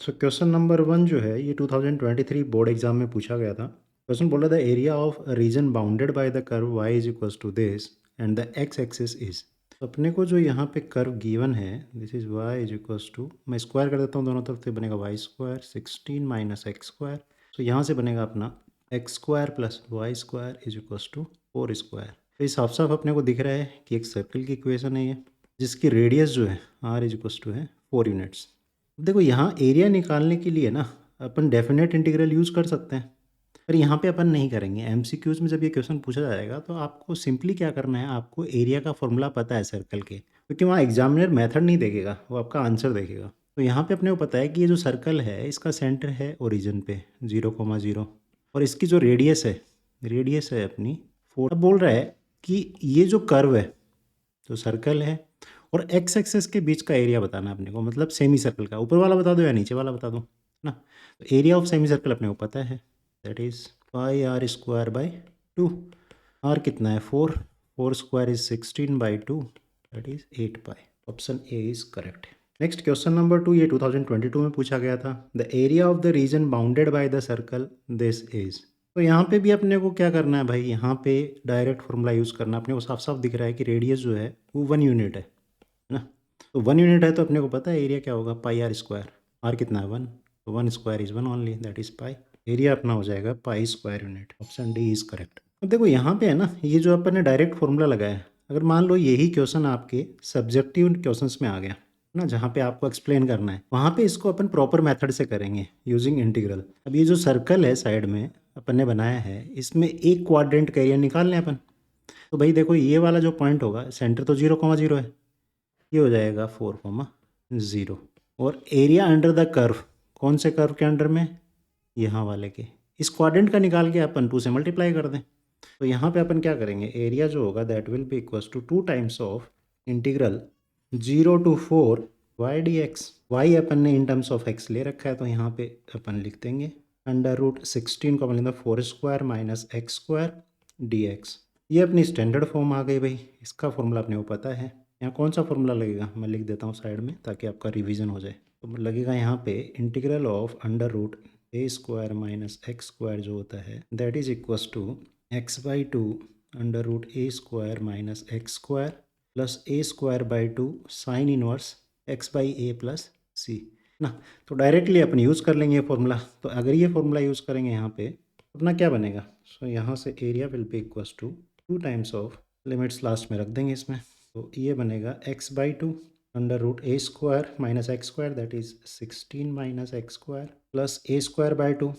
So question number 1 जो है ये 2023 बोर्ड एग्जाम में पूछा गया था। क्वेश्चन बोला था area of region bounded by the curve y is equals to this and the x axis is. तो अपने को जो यहाँ पे कर्व गिवन है this is y is equals to, मैं स्क्वायर कर देता हूँ दोनों तरफ से, बनेगा y square 16 minus x square. तो यहाँ से बनेगा अपना x square plus y square is equals to 4 square. तो इस साफ साफ अपने को दिख रहा है कि एक सर्कल की इक्वेशन है ये, जिसकी रेडियस जो है r इज इक्वल्स टू है 4 यूनिट्स। देखो यहाँ एरिया निकालने के लिए ना अपन डेफिनेट इंटीग्रल यूज़ कर सकते हैं, पर यहाँ पे अपन नहीं करेंगे। एमसीक्यूज़ में जब ये क्वेश्चन पूछा जाएगा तो आपको सिंपली क्या करना है, आपको एरिया का फॉर्मूला पता है सर्कल के, क्योंकि वहाँ एग्जामिनर मेथड नहीं देखेगा, वो आपका आंसर देखेगा। तो यहाँ पे अपने को पता है कि ये जो सर्कल है इसका सेंटर है ओरिजिन पे 0,0 और इसकी जो रेडियस है अपनी 4। अब बोल रहा है कि ये जो कर्व है, जो सर्कल है और एक्स एक्सेस के बीच का एरिया बताना है अपने को, मतलब सेमी सर्कल का। ऊपर वाला बता दो या नीचे वाला बता दो ना। तो एरिया ऑफ सेमी सर्कल अपने को पता है, that is pi r square by 2। R कितना है 4, 4 square is 16 by 2, that is 8 pi. Option A is correct. Next question number 2 ये 2022 में पूछा गया था। The area of the region bounded by the circle this is. तो यहाँ पे भी अपने को क्या करना है भाई, यहाँ पे डायरेक्ट फॉर्मूला यूज़ करना है। अपने को साफ साफ दिख रहा है कि रेडियस जो है वो 1 यूनिट है ना। तो 1 यूनिट है तो अपने को पता है एरिया क्या होगा, पाई आर स्क्वायर। आर कितना है 1, तो 1 square is 1 only, that is pi. Area अपना हो जाएगा pi square unit. Option D is correct. अब देखो यहाँ पे है ना, ये जो अपन ने डायरेक्ट फॉर्मूला लगाया है, अगर मान लो यही क्वेश्चन आपके सब्जेक्टिव क्वेश्चंस में आ गया ना, जहाँ पे आपको एक्सप्लेन करना है, वहाँ पे इसको अपन प्रॉपर मेथड से करेंगे यूजिंग इंटीग्रल। अब ये जो सर्कल है साइड में अपन ने बनाया है, इसमें एक क्वाड्रेंट का एरिया निकालना है अपन। तो भाई देखो ये वाला जो पॉइंट होगा, सेंटर तो 0,0 है, ये हो जाएगा 4,0 और एरिया अंडर द कर्व, कौन से कर्व के अंडर में, यहाँ वाले के। इस क्वाड्रेंट का निकाल के अपन 2 से मल्टीप्लाई कर दें। तो यहाँ पे अपन क्या करेंगे, एरिया जो होगा that will be equals to 2 times of integral 0 to 4 y d x. Y अपन ने इन टर्म्स ऑफ एक्स ले रखा है, तो यहाँ पे अपन लिख देंगे अंडर रूट 16 को अपन लेंगे 4 square minus x square D x. ये अपनी स्टैंडर्ड फॉर्म आ गई भाई, इसका फॉर्मूला अपने को पता है। यहाँ कौन सा फॉर्मूला लगेगा, मैं लिख देता हूँ साइड में ताकि आपका रिवीजन हो जाए। तो लगेगा यहाँ पे integral of under root a square minus x square जो होता है that is equals to x by 2 under root a square minus x square plus a square by 2 sine inverse x by a plus c ना। तो directly अपन use कर लेंगे ये formula. तो अगर ये फॉर्मूला यूज़ करेंगे यहाँ पे, अपना क्या बनेगा, सो यहाँ से area will be equals to 2 times of, limits last में रख देंगे इसमें, तो ये बनेगा x by 2 under root a square minus x square that is 16 minus x square plus a square by 2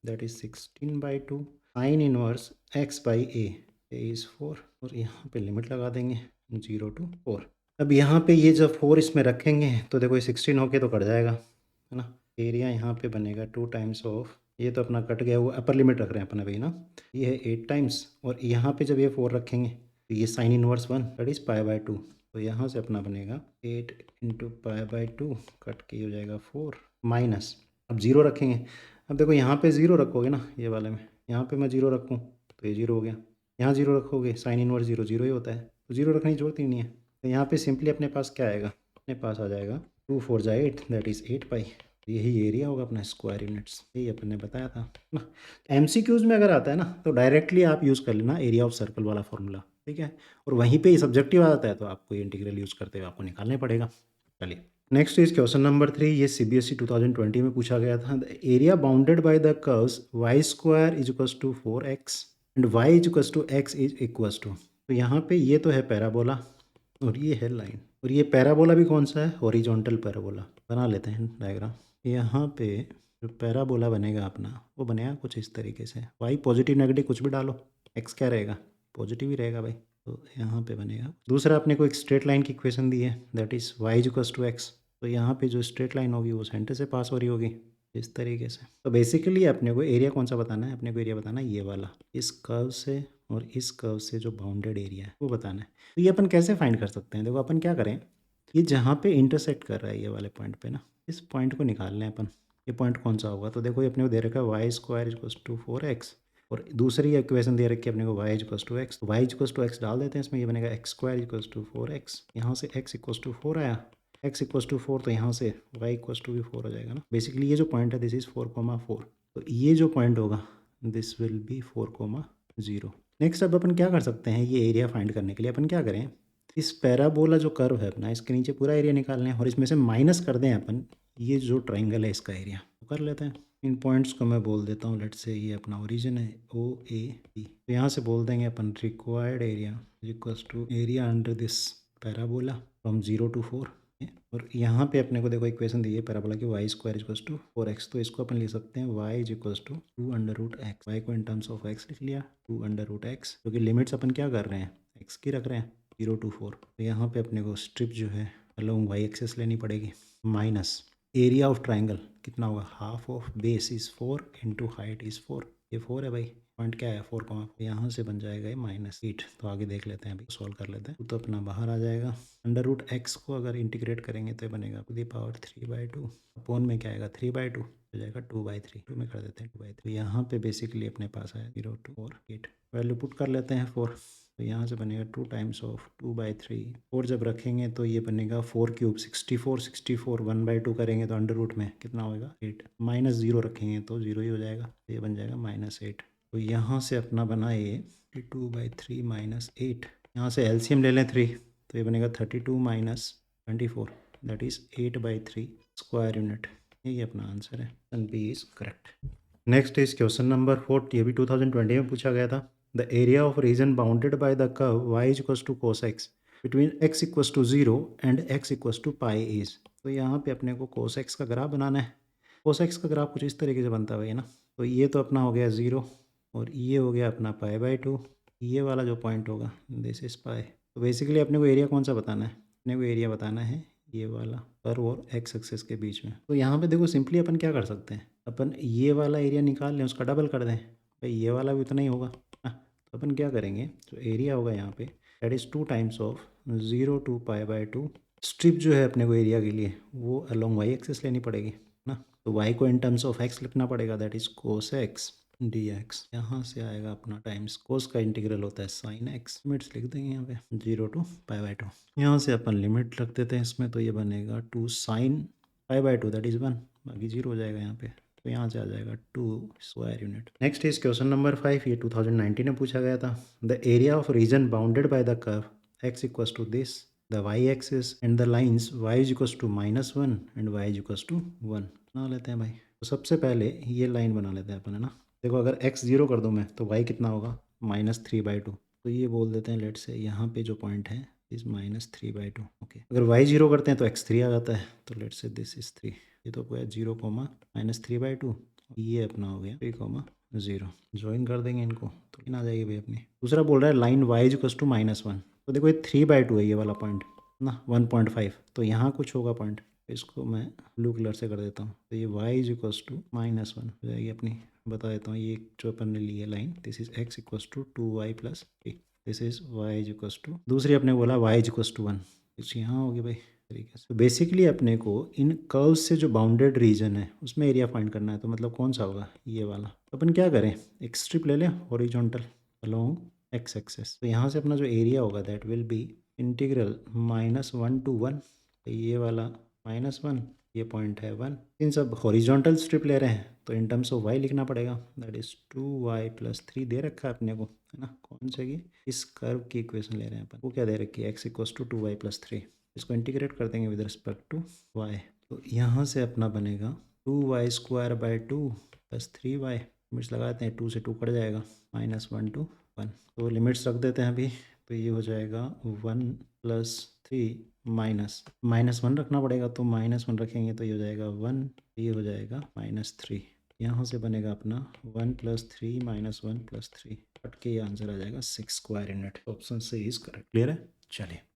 that is 16 by 2 sine inverse x by a is 4, और यहाँ पे लिमिट लगा देंगे 0 to 4। अब यहाँ पे ये जब 4 इसमें रखेंगे तो देखो ये 16 होके तो कट जाएगा है ना। एरिया यहाँ पे बनेगा 2 टाइम्स ऑफ, ये तो अपना कट गया, वो अपर लिमिट रख रहे हैं अपन अभी ना, ये है 8 टाइम्स, और यहाँ पे जब ये 4 रखेंगे तो ये sine inverse 1 that is pi by 2। तो यहाँ से अपना बनेगा 8 इंटू पाई बाई 2 कट के हो जाएगा 4 माइनस, अब 0 रखेंगे। अब देखो यहाँ पे 0 रखोगे ना, ये वाले में यहाँ पे मैं 0 रखूँ तो ये 0 हो गया, यहाँ 0 रखोगे साइन इनवर्स 0 0 ही होता है, तो 0 रखने की जरूरत ही नहीं है। तो यहाँ पे सिंपली अपने पास क्या आएगा, अपने पास आ जाएगा 2 4 जा 8 दैट इज़ 8 पाई। यही एरिया होगा अपना स्क्वायर यूनिट्स, यही अपन ने बताया था ना। एमसीक्यूज़ में अगर आता है ना तो डायरेक्टली आप यूज़ कर लेना एरिया ऑफ सर्कल वाला फॉर्मूला, ठीक है। और वहीं पे ही सब्जेक्टिव आता है तो आपको ये इंटीग्रल यूज़ करते हुए आपको निकालना पड़ेगा। चलिए नेक्स्ट इज क्वेश्चन नंबर 3, ये सीबीएसई 2020 में पूछा गया था। The area bounded by the curves y square is equals to 4x and y is equals to x is equals to. तो यहाँ पे ये तो है पैराबोला और ये है लाइन, और ये पैराबोला भी कौन सा है, हॉरिजॉन्टल पैराबोला। बना लेते हैं डायग्राम। यहाँ पे जो पैराबोला बनेगा अपना वो बनेगा कुछ इस तरीके से, वाई पॉजिटिव नेगेटिव कुछ भी डालो, एक्स क्या रहेगा, पॉजिटिव ही रहेगा भाई। तो यहाँ पे बनेगा। दूसरा अपने को एक स्ट्रेट लाइन की इक्वेशन दी है that is y is equals to x. तो यहाँ पे जो स्ट्रेट लाइन होगी वो सेंटर से पास हो रही होगी इस तरीके से। तो बेसिकली अपने को एरिया कौन सा बताना है, अपने को एरिया बताना है ये वाला, इस कर्व से और इस कर्व से जो बाउंडेड एरिया है वो बताना है। तो ये अपन कैसे फाइंड कर सकते हैं, देखो अपन क्या करें, ये जहाँ पे इंटरसेक्ट कर रहा है ये वाले पॉइंट पे ना, इस पॉइंट को निकाल लें अपन। ये पॉइंट कौन सा होगा, तो देखो ये अपने को दे रखा है Y square equals to 4x, और दूसरी इक्वेशन दे रखी है अपने को वाई इक्वल्स टू एक्स। तो वाई इक्वल्स टू एक्स डाल देते हैं इसमें, ये बनेगा x square equals to 4x। यहाँ से x इक्वल्स टू 4 आया, एक्स इक्वस टू 4, तो यहाँ से वाई इक्वस टू भी 4 हो जाएगा ना। बेसिकली ये जो पॉइंट है दिस इज़ 4,4, तो ये जो पॉइंट होगा दिस विल बी 4,0। नेक्स्ट अब अपन क्या कर सकते हैं, ये एरिया फाइंड करने के लिए अपन क्या करें, इस पैराबोला जो कर्व है अपना, इसके नीचे पूरा एरिया निकाल लें और इसमें से माइनस कर दें अपन ये जो ट्राइंगल है इसका एरिया, तो कर लेते हैं। इन पॉइंट्स को मैं बोल देता हूँ, लेट्स से ये अपना ओरिजिन है ओ ए बी, तो यहाँ से बोल देंगे अपन required area equals to area under this parabola from 0 to 4। और यहाँ पे अपने को देखो इक्वेशन दी है पैराबोला की Y square equals to 4x, तो इसको अपन लिख सकते हैं y is equals to 2√x, y को इन टर्म्स ऑफ x लिख लिया 2√x, क्योंकि लिमिट्स अपन क्या कर रहे हैं x की रख रहे हैं 0 to 4। तो यहाँ पे अपने को स्ट्रिप जो है अलोंग वाई एक्सेस लेनी पड़ेगी, माइनस एरिया ऑफ ट्राइंगल कितना होगा, half of base is 4 into height is 4, ये 4 है भाई, पॉइंट क्या है 4, यहाँ से बन जाएगा ये -8। तो आगे देख लेते हैं, अभी सॉल्व कर लेते हैं, तो अपना बाहर आ जाएगा। √x को अगर इंटीग्रेट करेंगे तो बनेगा टू द पावर 3/2, अपोन में क्या आएगा 3/2 हो जाएगा 2/3, 2 में कर देते हैं 2/3। तो यहाँ पे बेसिकली अपने पास है 0 2 4 8, वैल्यू पुट कर लेते हैं 4, तो यहाँ से बनेगा 2 टाइम्स ऑफ 2/3, 4 जब रखेंगे तो ये बनेगा 4 क्यूब 64, 64 1/2 करेंगे तो अंडर रूट में कितना होगा 8, -0 रखेंगे तो 0 ही हो जाएगा, ये बन जाएगा -8। तो यहाँ से अपना बना ये 2/3 -8, यहाँ से एलसीएम ले लें 3, तो ये बनेगा 32 - 24 दैट इज़ 8/3 स्क्वायर यूनिट, यही अपना आंसर है, option B is correct. Next is question number 4, ये भी 2020 में पूछा गया था। The area of region bounded by the curve y is equals to cos x between x equals to 0 and x equals to pi is. तो यहाँ पे अपने को cos x का ग्राफ बनाना है। cos x का ग्राफ कुछ इस तरीके से बनता है भैया ना, तो ये तो अपना हो गया 0 और ये हो गया अपना π/2, ये वाला जो पॉइंट होगा दिस इज पाई। तो बेसिकली अपने को एरिया कौन सा बताना है, अपने को एरिया बताना है ये वाला कर्व और एक्स एक्सेस के बीच में। तो यहाँ पे देखो सिंपली अपन क्या कर सकते हैं, अपन ये वाला एरिया निकाल लें, उसका डबल कर दें, भाई ये वाला भी उतना ही होगा ना। तो अपन क्या करेंगे, जो एरिया होगा यहाँ पे that is 2 times of 0 to π/2। Strip जो है अपने को एरिया के लिए वो अलोंग वाई एक्सेस लेनी पड़ेगी ना, तो वाई को इन टर्म्स ऑफ एक्स लिखना पड़ेगा that is cos x dx। यहाँ से आएगा अपना टाइम्स कोस का इंटीग्रल होता है sin x, लिमिट्स लिख देंगे यहाँ पे 0 to π/2। यहाँ से अपन लिमिट रख देते हैं इसमें, तो ये बनेगा 2 sin π/2 दैट इज़ 1, बाकी 0 हो जाएगा यहाँ पे, तो यहाँ से आ जाएगा 2 square unit. Next is question number 5, ये 2019 में पूछा गया था। The area of region bounded by the curve x equals to this the y axis and the lines y is equals to -1 and y is equals to 1 बना लेते हैं भाई। तो सबसे पहले ये लाइन बना लेते हैं अपन, है ना। देखो अगर x 0 कर दूँ मैं तो y कितना होगा -3/2, तो ये बोल देते हैं लेट से यहाँ पे जो पॉइंट है इज -3/2। ओके, अगर y 0 करते हैं तो x 3 आ जाता है, तो लेट से दिस इज 3, ये तो गया 0, -3/2, ये अपना हो गया 3,0। ज्वाइन कर देंगे इनको तो इन आ जाएगी भाई अपनी। दूसरा बोल रहा है line y is equals to -1, तो देखो ये 3/2 है ये वाला पॉइंट ना 1.5, तो यहाँ कुछ होगा पॉइंट, इसको मैं ब्लू कलर से कर देता हूँ, तो ये y इज इक्वल्स टू -1 हो जाएगी अपनी। बता देता हूँ ये जो अपन ने ली है line, this is x equals to 2y + 3, this is y is equals to, दूसरी अपने बोला y इज इक्वल्स टू 1, कुछ यहाँ होगी भाई तरीके से। तो बेसिकली अपने को इन कर्व से जो बाउंडेड रीजन है उसमें एरिया फाइंड करना है, तो मतलब कौन सा होगा ये वाला। तो अपन क्या करें, एक स्ट्रिप ले लें हॉरिजॉन्टल अलोंग एक्स एक्सेस, तो यहाँ से अपना जो एरिया होगा that will B integral -1 to 1, ये वाला -1, ये पॉइंट है 1। इन सब हॉरिजॉन्टल स्ट्रिप ले रहे हैं तो इन टर्म्स ऑफ y लिखना पड़ेगा दैट इज़ 2y + 3 दे रखा है अपने को, है ना। कौन से की, इस कर्व की इक्वेशन ले रहे हैं अपन, वो क्या दे रखी है x इक्वल्स टू 2y + 3, इसको इंटीग्रेट कर देंगे विद रिस्पेक्ट टू y। तो यहाँ से अपना बनेगा 2y² + 3y, लिमिट्स लगाते हैं 2 से 2 कट जाएगा -1 to 1, तो लिमिट्स रख देते हैं अभी, तो ये हो जाएगा 1 + 3 -1 रखना पड़ेगा, तो -1 रखेंगे तो ये हो जाएगा 1, ये हो जाएगा -3। यहाँ से बनेगा अपना 1 + 3 -1 + 3 कट के ये आंसर आ जाएगा 6 स्क्वायर यूनिट। ऑप्शन से इज करेक्ट। क्लियर है, चलिए।